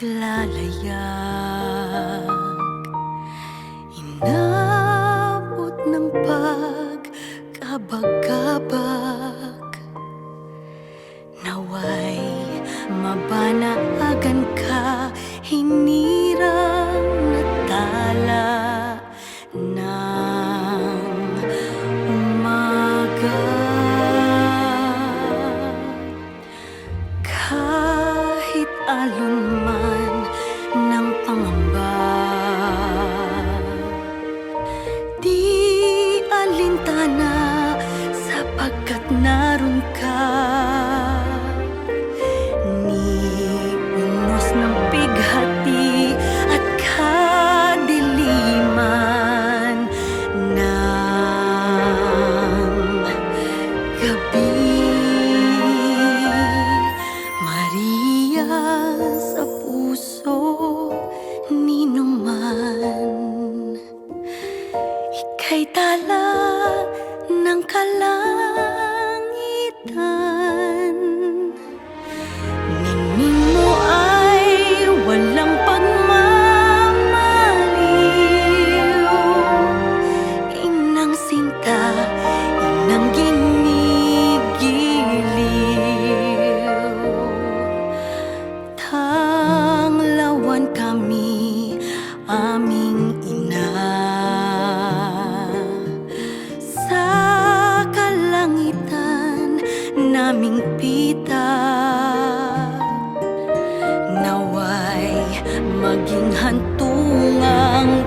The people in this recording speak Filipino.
naglalayag, inabot ng pagkabag-kabag. Naway mabanaagan ka, hinirang natala ng umaga. Kahit alon man ng pangamba, di alintana sapagkat naroon ka. Ni unos ng pighati at kadiliman ng gabi, Maria sa puso ninuman, ika'y tala ng kalangitan. Ningning mo ay walang pagmamaliw, inang sinta, inang ginigiliw. Tanglawan kami, aming ina, sa kalangitan naming pita. Naway maging hantungang